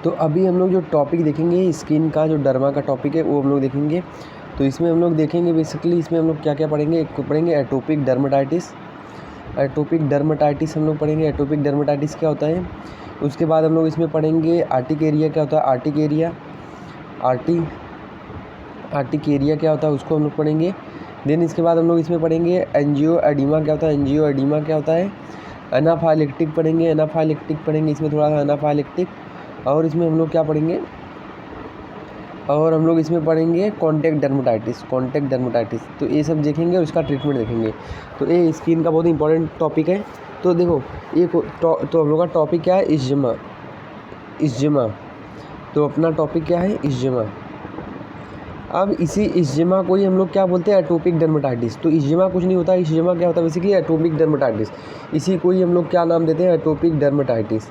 तो अभी हम लोग जो टॉपिक देखेंगे स्किन का, जो डर्मा का टॉपिक है वो हम लोग देखेंगे। तो इसमें हम लोग देखेंगे बेसिकली इसमें हम लोग क्या क्या पढ़ेंगे। एक को पढ़ेंगे एटोपिक डर्मेटाइटिस। एटोपिक डर्मेटाइटिस हम लोग पढ़ेंगे, एटोपिक डर्मेटाइटिस क्या होता है। उसके बाद हम लोग इसमें पढ़ेंगे आर्टिकेरिया क्या होता है, आर्टिकेरिया आर्टिकेरिया क्या होता है उसको हम लोग पढ़ेंगे। देन इसके बाद हम लोग इसमें पढ़ेंगे एंजियोएडिमा क्या होता है, एंजियोएडिमा क्या होता है। एनाफाइलेक्टिक पढ़ेंगे, एनाफाइलेक्टिक पढ़ेंगे, इसमें थोड़ा सा एनाफाइलेक्टिक। और इसमें हम लोग क्या पढ़ेंगे, और हम लोग इसमें पढ़ेंगे कॉन्टैक्ट डर्मेटाइटिस, कॉन्टैक्ट डर्मेटाइटिस। तो ये सब देखेंगे और इसका ट्रीटमेंट देखेंगे। तो ये स्किन का बहुत इंपॉर्टेंट टॉपिक है। तो देखो ये तो हम लोग का टॉपिक क्या है, इस्ज़मा, इस्ज़मा। तो अपना टॉपिक क्या है, इस्ज़मा। अब इसी इस्ज़मा को ही हम लोग क्या बोलते हैं, एटोपिक डर्मेटाइटिस। तो इस्ज़मा कुछ नहीं होता, इस्ज़मा क्या होता है बेसिकली, एटोपिक डर्मेटाइटिस। इसी को ही हम लोग क्या नाम देते हैं, atopic dermatitis,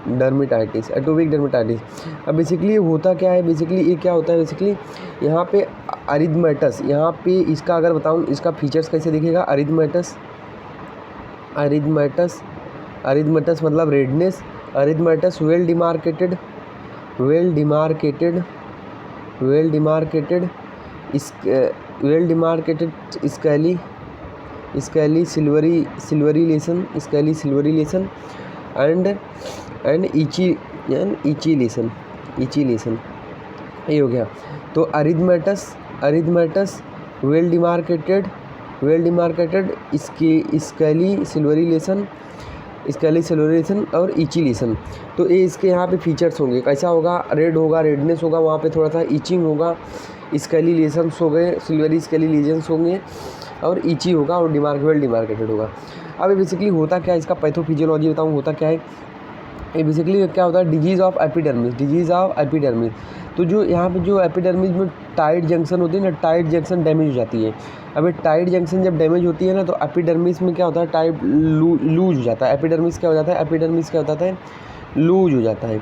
dermatitis, atopic dermatitis. अब बेसिकली होता क्या है, बेसिकली ये क्या होता है, बेसिकली यहाँ पे अरिथमेटस, यहाँ पे इसका अगर बताऊँ इसका फीचर्स कैसे दिखेगा, अरिथमेटस, अरिथमेटस, अरिथमेटस मतलब redness, erythematous well demarcated, well demarcated, well demarcated, well demarcated scaly, scaly silvery, silvery lesion, scaly silvery lesion and itchy lesion, itchy lesion, ये हो गया। तो erythematous, erythematous well demarcated, well demarcated scaly silvery lesion, scaly silvery lesion और itchy lesson. तो ये इसके यहाँ पे फीचर्स होंगे, कैसा होगा, रेड होगा, रेडनेस होगा, वहाँ पे थोड़ा सा इचिंग होगा, स्केली लेसन्स हो गए, सिल्वरी स्केली लीजन्स होंगे और इची होगा और वेल डिमार्केटेड होगा। अब बेसिकली होता क्या है, इसका पैथोफिजियोलॉजी बताऊँ होता क्या है। ये बेसिकली क्या होता है, disease of epidermis, disease of epidermis. तो जो यहाँ पे जो एपिडर्मिस में टाइट जंक्शन होती है ना, टाइट जंक्शन डैमेज हो जाती है। अब ये टाइट जंक्शन जब डैमेज होती है ना, तो एपिडर्मिस में क्या होता है, टाइट लूज हो जाता है। एपिडर्मिस क्या हो जाता है, एपिडर्मिस क्या होता है, लूज हो जाता है।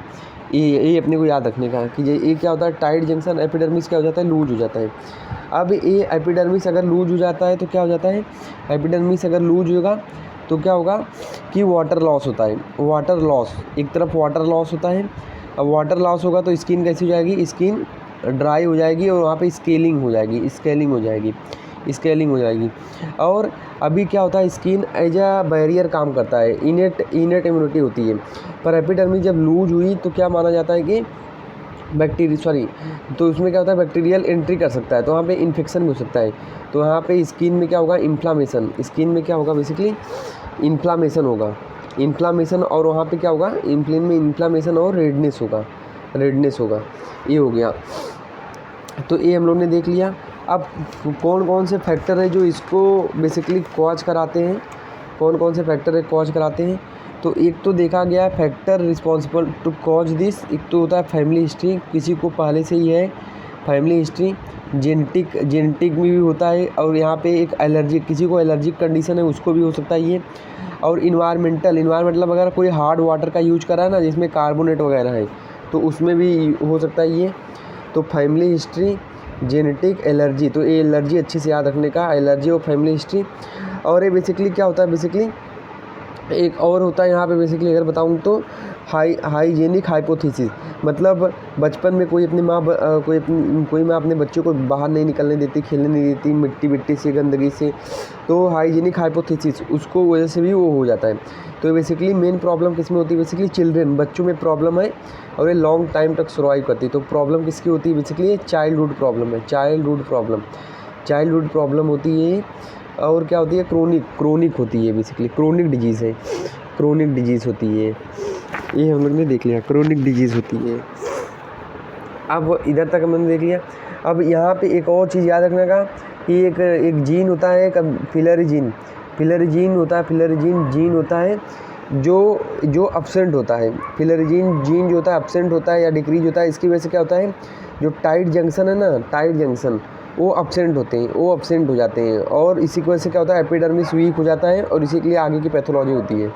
ये अपने को याद रखने का कि ये क्या होता है, टाइट जंक्शन, एपिडर्मिस क्या हो जाता है, लूज हो जाता है। अब ये एपिडर्मिस अगर लूज हो जाता है तो क्या हो जाता है, एपिडर्मिस अगर लूज होगा तो क्या होगा कि वाटर लॉस होता है, वाटर लॉस, एक तरफ वाटर लॉस होता है। अब वाटर लॉस होगा तो स्किन कैसी हो जाएगी, स्किन ड्राई हो जाएगी और वहाँ पे स्केलिंग हो जाएगी, स्केलिंग हो जाएगी, स्केलिंग हो जाएगी। और अभी क्या होता है, स्किन एज अ बैरियर काम करता है, इनेट इम्यूनिटी होती है। पर एपिडर्मिस जब लूज हुई तो क्या माना जाता है कि तो उसमें क्या होता है, बैक्टीरियल एंट्री कर सकता है, तो वहाँ पे इन्फेक्शन भी हो सकता है। तो यहाँ पे स्किन में क्या होगा, इन्फ्लामेशन, स्किन में क्या होगा बेसिकली, इन्फ्लामेशन होगा, इन्फ्लामेशन। और वहाँ पे क्या होगा, इम्प्लिन में इन्फ्लामेशन और रेडनेस होगा, रेडनेस होगा। ये हो गया। तो ये हम लोग ने देख लिया। अब कौन कौन से फैक्टर है जो इसको बेसिकली कॉज कराते हैं, कौन कौन से फैक्टर है कॉज कराते हैं। तो एक तो देखा गया factor responsible to cause this, एक तो होता है फैमिली हिस्ट्री, किसी को पहले से ही है फैमिली हिस्ट्री। जेनेटिक में भी होता है। और यहाँ पे एक एलर्जी, किसी को एलर्जिक कंडीशन है उसको भी हो सकता है ये। और इन्वायरमेंटल मतलब अगर कोई हार्ड वाटर का यूज करा है ना, जिसमें कार्बोनेट वगैरह है, तो उसमें भी हो सकता है ये। तो फैमिली हिस्ट्री, जेनेटिक, एलर्जी। तो ये एलर्जी अच्छे से याद रखने का, एलर्जी और फैमिली हिस्ट्री। और ये बेसिकली क्या होता है, बेसिकली एक और होता है यहाँ पे बेसिकली अगर बताऊँ तो हाइजेनिक हाइपोथेसिस, मतलब बचपन में कोई माँ अपने बच्चों को बाहर नहीं निकलने देती, खेलने नहीं देती मिट्टी से, गंदगी से। तो हाइजेनिक हाइपोथेसिस उसको वजह से भी वो हो जाता है। तो बेसिकली मेन प्रॉब्लम किस में होती है, बेसिकली चिल्ड्रेन, बच्चों में प्रॉब्लम है और ये लॉन्ग टाइम तक सर्वाइव करती है। तो प्रॉब्लम किसकी होती है, बेसिकली ये चाइल्डहुड प्रॉब्लम है, चाइल्डहुड प्रॉब्लम होती है। और क्या होती है, क्रोनिक होती है, बेसिकली क्रोनिक डिजीज़ है, क्रोनिक डिजीज़ होती है। ये हम लोग ने देख लिया, क्रोनिक डिजीज़ होती है। अब इधर तक हमने देख लिया। अब यहाँ पे एक और चीज़ याद रखने का कि एक जीन होता है, फिलरीजीन होता है जो अपसेंट होता है। फिलरीजीन जीन जो होता है अपसेंट होता है या डिक्रीज होता है। इसकी वजह से क्या होता है, जो टाइट जंक्शन है ना, टाइट जंक्शन वो अपसेंट हो जाते हैं। और इसी की वजह से क्या होता है, एपिडर्मिस वीक हो जाता है और इसी के लिए आगे की पैथोलॉजी होती है।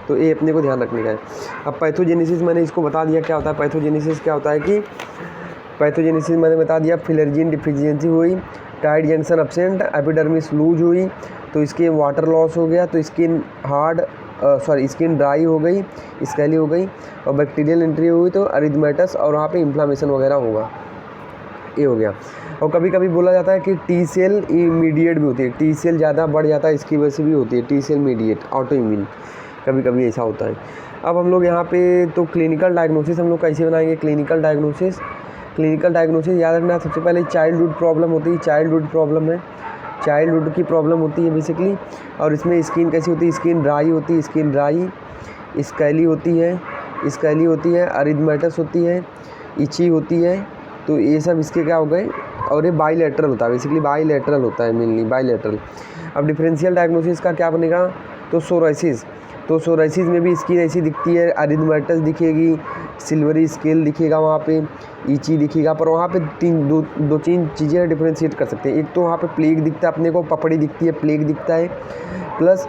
तो ये अपने को ध्यान रखने का है। अब पैथोजेनेसिस मैंने इसको बता दिया क्या होता है। पैथोजेनेसिस क्या होता है कि पैथोजेनेसिस मैंने बता दिया, फिलरीजीन डिफिशियंसी हुई, tight junction absent, epidermis loose हुई तो इसके वाटर लॉस हो गया, तो स्किन सॉरी स्किन ड्राई हो गई, स्केली हो गई, और बैक्टीरियल एंट्री हुई तो अरिथमेटस और वहाँ पे इन्फ्लामेशन वगैरह होगा। ये हो गया। और कभी कभी बोला जाता है कि टी सेल इमीडिएट भी होती है, टी सेल ज़्यादा बढ़ जाता है इसकी वजह से भी होती है T cell mediate autoimmune, कभी कभी ऐसा होता है। अब हम लोग यहाँ पे तो क्लिनिकल डायग्नोसिस हम लोग कैसे बनाएंगे? क्लिनिकल डायग्नोसिस याद रखना, सबसे पहले चाइल्डहुड प्रॉब्लम होती है, चाइल्डहुड प्रॉब्लम है, चाइल्डहुड की प्रॉब्लम होती है बेसिकली। और इसमें स्किन कैसी होती है? स्किन ड्राई होती है, स्किन ड्राई, स्केली होती है, अरिथमेटस होती है, इची होती है। तो ये सब इसके क्या हो गए। और ये बाईलेटरल होता है, बेसिकली बाईलेटरल होता है, मेनली बाईलेटरल। अब डिफरेंशियल डायग्नोसिस का क्या बनेगा? तो सोराइसिस में भी स्किन ऐसी दिखती है, अरिथमेटस दिखेगी, सिल्वरी स्केल दिखेगा, वहाँ पे ईची दिखेगा। पर वहाँ पे दो तीन चीज़ें डिफ्रेंशिएट कर सकते हैं। एक तो वहाँ पे प्लेग दिखता है अपने को, पपड़ी दिखती है, प्लेग दिखता है, प्लस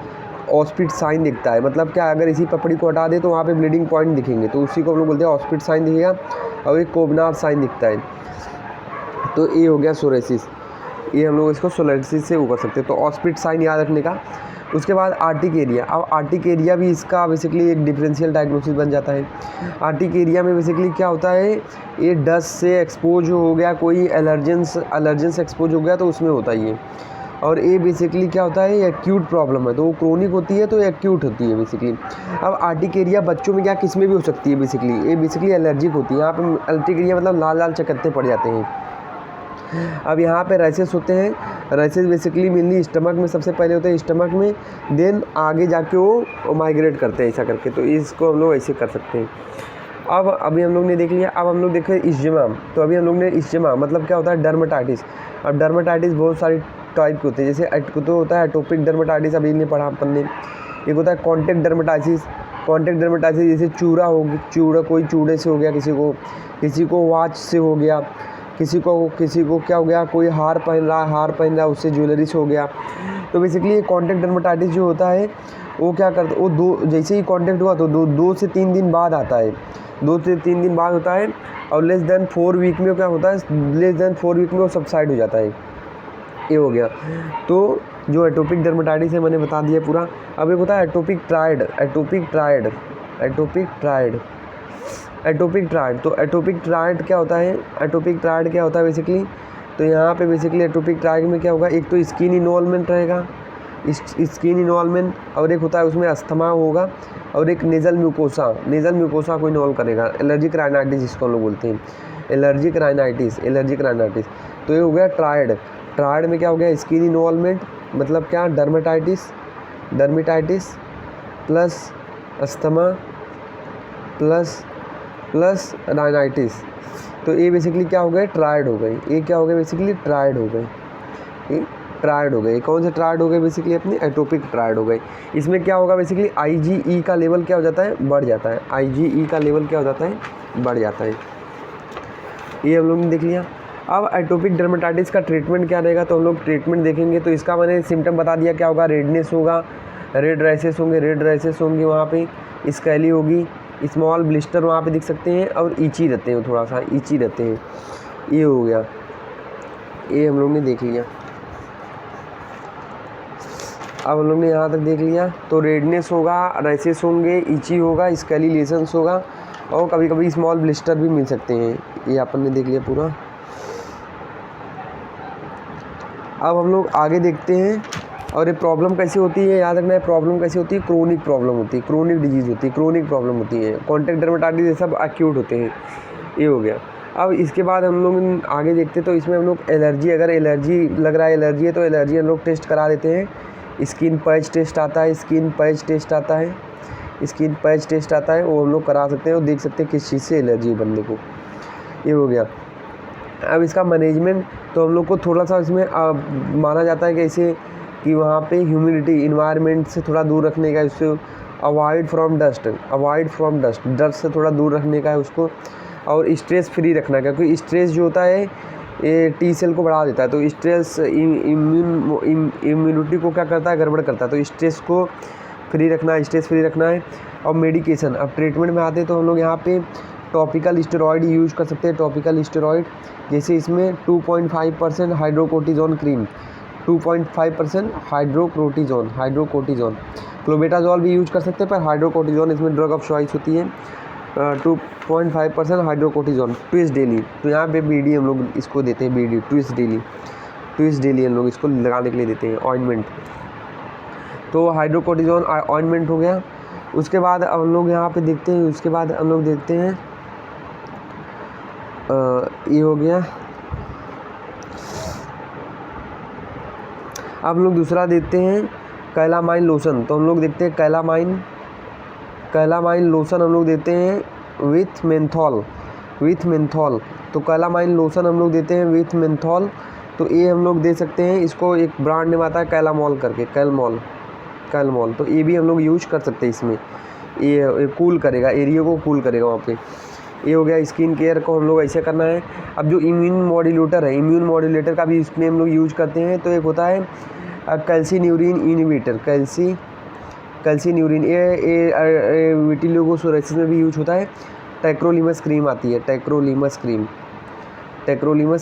ऑस्पिट साइन दिखता है। मतलब क्या, अगर इसी पपड़ी को हटा दे तो वहाँ पे ब्लीडिंग पॉइंट दिखेंगे, तो उसी को हम लोग बोलते हैं ऑस्पिट साइन दिखेगा। और एक कोबनार साइन दिखता है। तो ये हो गया सोराइसिस, ये हम लोग इसको सोराइसिस से वो कर सकते हैं। तो ऑस्पिट साइन याद रखने का। उसके बाद आर्टिक एरिया। अब आर्टिक एरिया भी इसका बेसिकली एक डिफरेंशियल डायग्नोसिस बन जाता है। आर्टिक एरिया में बेसिकली क्या होता है, ये डस्ट से एक्सपोज हो गया, कोई एलर्जन से एक्सपोज हो गया तो उसमें होता है ये। और ये बेसिकली क्या होता है, ये एक्यूट प्रॉब्लम है, तो वो क्रोनिक होती है तो एक्यूट होती है बेसिकली। अब आर्टिक एरिया बच्चों में क्या किस में भी हो सकती है बेसिकली, ये बेसिकली एलर्जिक होती है। यहाँ पे आर्टिक एरिया मतलब लाल लाल चकत्ते पड़ जाते हैं। अब यहाँ पे रैसेस होते हैं, रैसेस बेसिकली मेनली स्टमक में सबसे पहले होते हैं, स्टमक में, देन आगे जाके वो माइग्रेट करते हैं ऐसा करके। तो इसको हम लोग ऐसे कर सकते हैं। अब अभी हम लोग ने देख लिया। अब हम लोग देखें इस्जेमा। तो अभी हम लोग ने इस्जेमा मतलब क्या होता है, डर्मेटाइटिस। अब डर्मेटाइटिस बहुत सारी टाइप के होते हैं, जैसे तो होता है एटोपिक डर्मेटाइटिस, अभी नहीं पढ़ा अपन ने। एक होता है कॉन्टैक्ट डर्मेटाइटिस, जैसे चूड़ा कोई चूड़े से हो गया, किसी को वॉच से हो गया, किसी को क्या हो गया, कोई हार पहन रहा है उससे ज्वेलरी से हो गया। तो बेसिकली ये कॉन्टैक्ट डर्मेटाइटिस जो होता है वो क्या करता है, वो जैसे ही कॉन्टैक्ट हुआ तो दो से तीन दिन बाद आता है, 2 से 3 दिन बाद होता है। और लेस देन 4 वीक में क्या होता है, लेस देन 4 वीक में वो सबसाइड हो जाता है। ये हो गया। तो जो एटोपिक डर्मेटाइटिस है मैंने बता दिया पूरा। अब एक होता है एटोपिक ट्रायड। तो एटोपिक ट्रायड क्या होता है बेसिकली। तो यहाँ पे बेसिकली एटोपिक ट्रायड में क्या होगा, एक तो स्किन इन्वॉल्वमेंट रहेगा, स्किन इन्वॉल्वमेंट, और एक होता है उसमें अस्थमा होगा, और एक नेज़ल म्यूकोसा को इन्वॉल्व करेगा। एलर्जिक राइनाइटिस जिसको हम लोग बोलते हैं, एलर्जिक राइनाइटिस। तो ये हो गया ट्रायड में क्या हो गया, स्किन इन्वॉल्वमेंट मतलब क्या, dermatitis plus asthma plus rhinitis. तो ये बेसिकली क्या हो गए, ट्रायड हो गए। ये क्या हो गए बेसिकली, ट्रायड हो गए। कौन से ट्रायड हो गए बेसिकली, अपने एटोपिक ट्रायड हो गए। इसमें क्या होगा बेसिकली, IgE का लेवल क्या हो जाता है, बढ़ जाता है। IgE का लेवल क्या हो जाता है, बढ़ जाता है। ये हम लोग ने देख लिया। अब एटोपिक डर्मेटाइटिस का ट्रीटमेंट क्या रहेगा, तो हम लोग ट्रीटमेंट देखेंगे। तो इसका मैंने सिम्टम बता दिया, क्या होगा, रेडनेस होगा, रेड रैसेस होंगे, वहाँ पे स्केली होगी, स्मॉल ब्लिस्टर वहाँ पे दिख सकते हैं, और ईची रहते हैं, थोड़ा सा ईची रहते हैं। ये हो गया, ये हम लोग ने देख लिया। अब हम लोग ने यहाँ तक देख लिया। तो रेडनेस होगा, रैसेस होंगे, ईची होगा, स्केली लेशंस होगा, और कभी कभी स्मॉल ब्लिस्टर भी मिल सकते हैं। ये अपन ने देख लिया पूरा। अब हम लोग आगे देखते हैं। और ये प्रॉब्लम कैसी होती है, याद रखना है, प्रॉब्लम कैसी होती है, क्रोनिक प्रॉब्लम होती है, क्रोनिक डिजीज़ होती है, क्रोनिक प्रॉब्लम होती है। कॉन्टैक्ट डर्मेटाइटिस ये सब एक्यूट होते हैं। ये हो गया। अब इसके बाद हम लोग आगे देखते हैं। तो इसमें हम लोग एलर्जी, अगर एलर्जी लग रहा है, एलर्जी है, तो एलर्जी हम लोग टेस्ट करा देते हैं। स्किन पैच टेस्ट आता है, वो हम लोग करा सकते हैं और देख सकते हैं किस चीज़ से एलर्जी है बंदे को। ये हो गया। अब इसका मैनेजमेंट, तो हम लोग को थोड़ा सा इसमें माना जाता है कि ऐसे कि वहाँ पे ह्यूमिडिटी, इन्वायरमेंट से थोड़ा दूर रखने का, इससे अवॉइड फ्रॉम डस्ट, डस्ट से थोड़ा दूर रखने का है उसको, और स्ट्रेस फ्री रखना है, क्योंकि स्ट्रेस जो होता है ये टी सेल को बढ़ा देता है। तो स्ट्रेस इम्यूनिटी को क्या करता है, गड़बड़ करता है। तो स्ट्रेस फ्री रखना है। और मेडिकेशन, अब ट्रीटमेंट में आते हैं तो हम लोग यहाँ पे टॉपिकल स्टेरॉइड यूज़ कर सकते हैं। टॉपिकल स्टेरॉइड जैसे इसमें 2.5% हाइड्रोकोर्टिजोन क्रीम, 2.5% हाइड्रोकोर्टिजोन। क्लोबेटाजोल भी यूज कर सकते हैं, पर हाइड्रोकोर्टिजोन इसमें ड्रग ऑफ चॉइस होती है। 2.5% हाइड्रोकोर्टिजोन ट्विस डेली। तो यहाँ पे BD हम लोग इसको देते हैं, BD ट्विस डेली हम लोग इसको लगाने के लिए देते हैं ऑइंटमेंट। तो हाइड्रोकोर्टिजोन ऑइंटमेंट हो गया। उसके बाद हम लोग यहाँ पे देखते हैं, उसके बाद हम लोग देखते हैं ये हो गया। अब हम लोग दूसरा देते हैं कैलामाइन लोशन। तो हम लोग देखते हैं कैलामाइन लोशन हम लोग देते हैं विथ मेंथॉल। तो कैलामाइन लोशन हम लोग देते हैं विथ मेंथॉल। तो ये हम लोग दे सकते हैं, इसको एक ब्रांड नेम आता है कैलामॉल करके, कैलमॉल। तो ये भी हम लोग यूज कर सकते हैं इसमें। ये कूल करेगा, एरिया को कूल करेगा वहाँ पे। ये हो गया स्किन केयर को हम लोग ऐसे करना है। अब जो इम्यून मॉड्यूलेटर का भी इसमें हम लोग यूज करते हैं। तो एक होता है कैल्सीन्यूरिन इनहिबिटर, कैल्सीन्यूरिन, ये विटिलिगो सोराइसिस में भी यूज होता है। टैक्रोलिमस क्रीम आती है, टैक्रोलिमस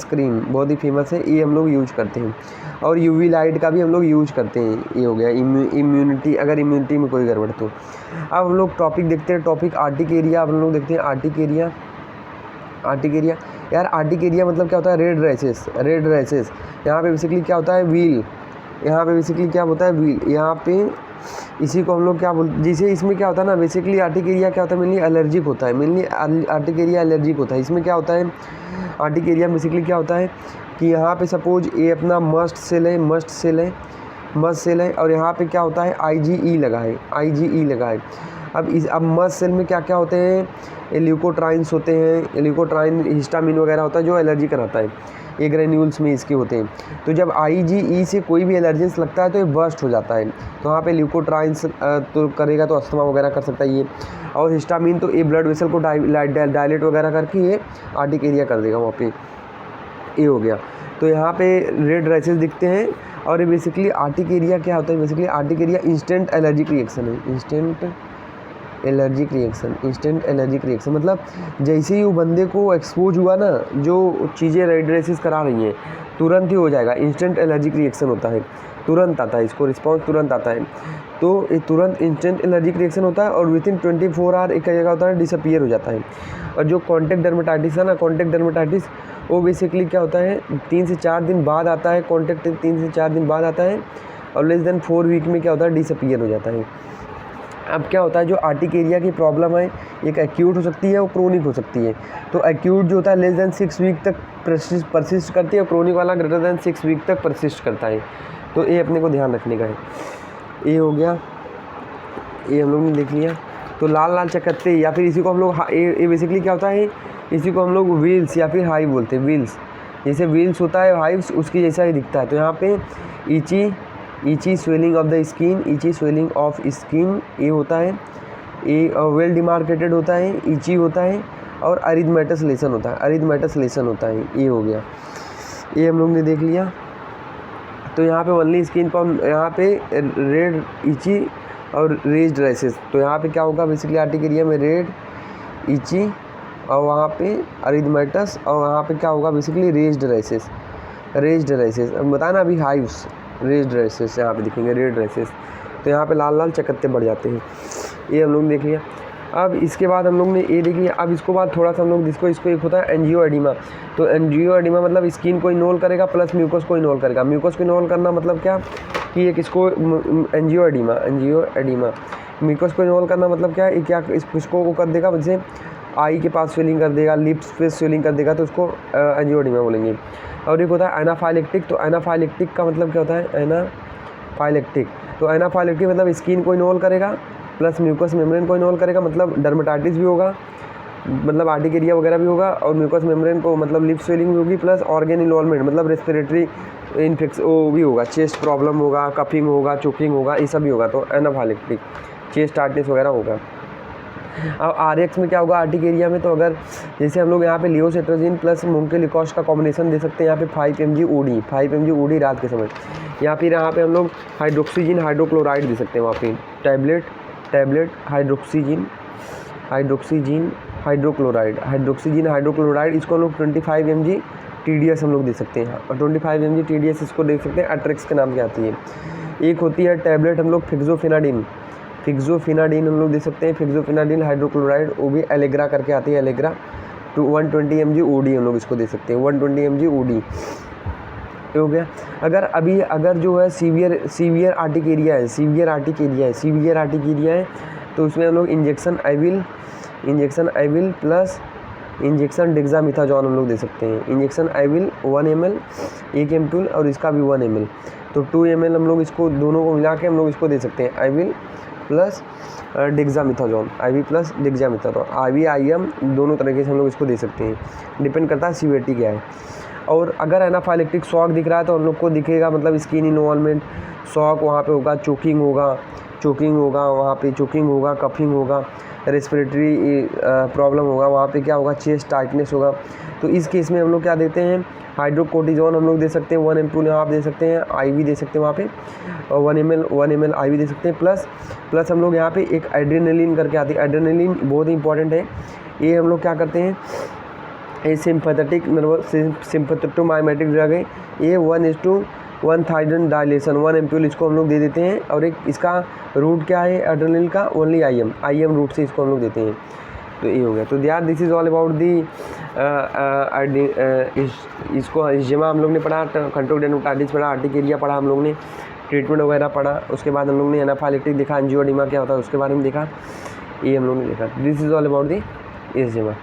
क्रीम बहुत ही फेमस है, ये हम लोग यूज करते हैं। और यूवी लाइट का भी हम लोग यूज करते हैं। ये हो गया इम्यूनिटी, अगर इम्यूनिटी में कोई गड़बड़ तो। अब हम लोग टॉपिक देखते हैं, टॉपिक आर्टिक एरिया। अब हम लोग देखते हैं आर्टिक एरिया। यार आर्टिक एरिया मतलब क्या होता है? Red rashes. यहाँ पे बेसिकली क्या होता है? व्हील। यहाँ पे इसी को हम लोग क्या बोलते, जैसे इसमें क्या होता है ना, बेसिकली आर्टिक एरिया क्या होता है? मेनली एलर्जिक होता है, आर्टिक एरिया एलर्जिक होता है। इसमें क्या होता है? आर्टिक एरिया बेसिकली क्या होता है कि यहाँ पे सपोज ये अपना मस्ट सेल है और यहाँ पे क्या होता है? IgE लगा है। अब मस्ट सेल में क्या क्या होते हैं? ल्यूकोट्राइन्स होते हैं, ल्यूकोट्राइन हिस्टामिन वगैरह होता है जो एलर्जी कराता है, ये ग्रेन्यूल्स में इसके होते हैं। तो जब IgE से कोई भी एलर्जेंस लगता है तो ये बर्स्ट हो जाता है। तो वहाँ पे ल्यूकोट्राइन्स तो करेगा तो अस्थमा वगैरह कर सकता है ये। और हिस्टामिन तो ये ब्लड वेसल को डायलेट वगैरह करके ये आर्टिक एरिया कर देगा वहाँ पे। ये हो गया। तो यहाँ पे रेड रैशेस दिखते हैं। और ये बेसिकली आर्टिक एरिया क्या होता है? Basically Arctic area instant allergic reaction है। इंस्टेंट एलर्जिक रिएक्शन मतलब जैसे ही वो बंदे को एक्सपोज हुआ ना, जो चीज़ें रेड रैशेस करा रही हैं, तुरंत ही हो जाएगा। इंस्टेंट एलर्जिक रिएक्शन होता है, तुरंत आता है, इसको रिस्पॉन्स तुरंत आता है। तो ये तुरंत इंस्टेंट एलर्जिक रिएक्शन होता है और विथिन 24 आवर एक जगह होता है डिसअपीयर हो जाता है। और जो कॉन्टैक्ट डर्मेटाइटिस है ना, कॉन्टैक्ट डर्मेटाइटिस वो बेसिकली क्या होता है? 3 से 4 दिन बाद आता है, कॉन्टैक्ट 3 से 4 दिन बाद आता है। और लेस देन 4 वीक में क्या होता है? डिसअपीयर हो जाता है। अब क्या होता है, जो आर्टिक एरिया की प्रॉब्लम है, एक एक्यूट हो सकती है और क्रोनिक हो सकती है। तो एक्यूट जो होता है लेस देन 6 वीक तक परसिस्ट करती है और क्रोनिक वाला ग्रेटर देन 6 वीक तक परसिस्ट करता है। तो ये अपने को ध्यान रखने का है। ये हो गया, ये हम लोग ने देख लिया। तो लाल चकत्ते या फिर इसी को हम लोग ये बेसिकली क्या होता है? इसी को हम लोग व्हील्स या फिर हाइव बोलते हैं। व्हील्स, जैसे व्हील्स होता है हाइव्स उसकी जैसा ही दिखता है। तो यहाँ पे ईची स्वेलिंग ऑफ द स्किन, ये होता है, ये वेल डिमार्केटेड होता है, ईची होता है और अरिथमेटस लेसन होता है। ये हो गया, ये हम लोग ने देख लिया। तो यहाँ पे ओनली स्किन पर यहाँ पे रेड, ईची और रेज्ड रैशेस। तो यहाँ पे क्या होगा? बेसिकली आर्टिक एरिया में रेड, ईची और वहाँ पे अरिथमेटस और वहाँ पे क्या होगा? Basically raised rashes. अब बताया ना अभी हाइव्स, रेज्ड रैशेस यहाँ पे दिखेंगे, रेड रैशेस। तो यहाँ पे लाल चकत्ते बढ़ जाते हैं। ये हम लोग देख लिया। अब इसके बाद हम लोग ने ये देख लिया। अब इसको बाद थोड़ा सा हम लोग इसको एक होता है एंजियोएडिमा। तो एंजियोएडिमा मतलब स्किन को इन्वॉल्व करेगा प्लस म्यूकस को इन्वॉल्व करेगा। म्यूकस को इन्वॉल्व करना मतलब क्या कि एक इसको एंजियोएडिमा म्यूकस को इन्वॉल्व करना मतलब क्या है? क्या इसको वो कर देगा, जैसे आई के पास स्वेलिंग कर देगा, लिप्स पे स्वेलिंग कर देगा, तो उसको एंजियोएडिमा बोलेंगे। और एक होता है एनाफाइलेक्टिक। तो एनाफाइलेक्टिक का मतलब क्या होता है? एनाफाइलेक्टिक मतलब स्किन को इन्वॉल्व करेगा प्लस म्यूकस मेम्ब्रेन को इन्वॉल्व करेगा, मतलब डर्मेटाइटिस भी होगा, मतलब आर्टिक एरिया वगैरह भी होगा और म्यूकस मेम्ब्रेन को मतलब लिप स्वेलिंग भी होगी प्लस ऑर्गन इन्वॉल्वमेंट मतलब रेस्पिरेटरी इन्फेक्शन वो भी होगा, चेस्ट प्रॉब्लम होगा, कफिंग होगा, चोकिंग होगा, ये सब भी होगा। तो एनाफाइलेक्टिक चेस्ट टार्टनेस वगैरह होगा। अब RX में क्या होगा आर्टिक एरिया में? तो अगर जैसे हम लोग यहाँ पे लियोसेट्राजिन प्लस मोंटेलिकॉस्ट का कॉम्बिनेशन दे सकते हैं। यहाँ पे 5 mg OD रात के समय, या फिर यहाँ पे हम लोग हाइड्रोक्सीजिन हाइड्रोक्लोराइड दे सकते हैं। वहाँ पे टैबलेट हाइड्रोक्सीजिन हाइड्रोक्लोराइड, इसको हम लोग 25 mg TDS हम लोग दे सकते हैं, और 25 mg TDS इसको दे सकते हैं, अट्रेक्स के नाम से आती है। एक होती है टैबलेट हम लोग फिक्सोफिनाडिन हम लोग दे सकते हैं, फिक्सोफिनाडिन हाइड्रोक्लोराइड, वो भी एलेग्रा करके आती है, एलेग्रा 120 mg OD हम लोग इसको दे सकते हैं, 120 mg OD हो गया। अगर जो है सीवियर आर्टिक एरिया है, तो उसमें हम लोग इंजेक्शन आईविल प्लस इंजेक्शन डेक्सामेथासोन हम लोग दे सकते हैं। इंजेक्शन आईविल 1 ml 1 एम्पूल, और इसका भी 1 ml, तो 2 ml हम लोग इसको दोनों को मिला के हम लोग इसको दे सकते हैं, IV plus dexamethasone, IV plus dexamethasone, IV IM दोनों तरीके से हम लोग इसको दे सकते हैं, डिपेंड करता है सीवियरिटी क्या है। और अगर एनाफाइलेक्टिक शॉक दिख रहा है तो हम लोग को दिखेगा, मतलब स्किन इन्वॉल्वमेंट शॉक वहाँ पे होगा, चोकिंग होगा वहाँ पे, चोकिंग होगा, कफिंग होगा, रेस्पिरेटरी प्रॉब्लम होगा, वहाँ पे क्या होगा, चेस्ट टाइटनेस होगा। तो इस केस में हम लोग क्या देते हैं, हाइड्रोकोर्टिजोन हम लोग दे सकते हैं, 1 एम्पूल यहाँ पे दे सकते हैं, IV दे सकते हैं वहाँ पे, और 1 ml IV दे सकते हैं, प्लस हम लोग यहाँ पे एक एड्रेनलिन करके आती है। एड्रेनलिन बहुत ही इंपॉर्टेंट है, ये हम लोग क्या करते हैं, ये सिंपैथेटिक नर्वस सिंपैथेटोमाइमेटिक ड्रग है, ये 1:1000 डायलेशन 1 एम्पूल इसको हम लोग दे देते हैं। और एक इसका रूट क्या है एड्रेनलिन का, ओनली IM रूट से इसको हम लोग देते हैं। तो ये हो गया। तो यार दिस इज़ ऑल अबाउट दी इसको इस्जेमा हम लोग ने पढ़ा, कंट्रोल एंडोकार्डिटिस पढ़ा, आर्टिकेरिया पढ़ा हम लोग ने, ट्रीटमेंट वगैरह पढ़ा। उसके बाद हम लोग ने एनाफाइलेक्टिक देखा, एंजियोडेमा क्या होता है उसके बारे में देखा, ये हम लोग ने देखा। This is all about the इस्जेमा।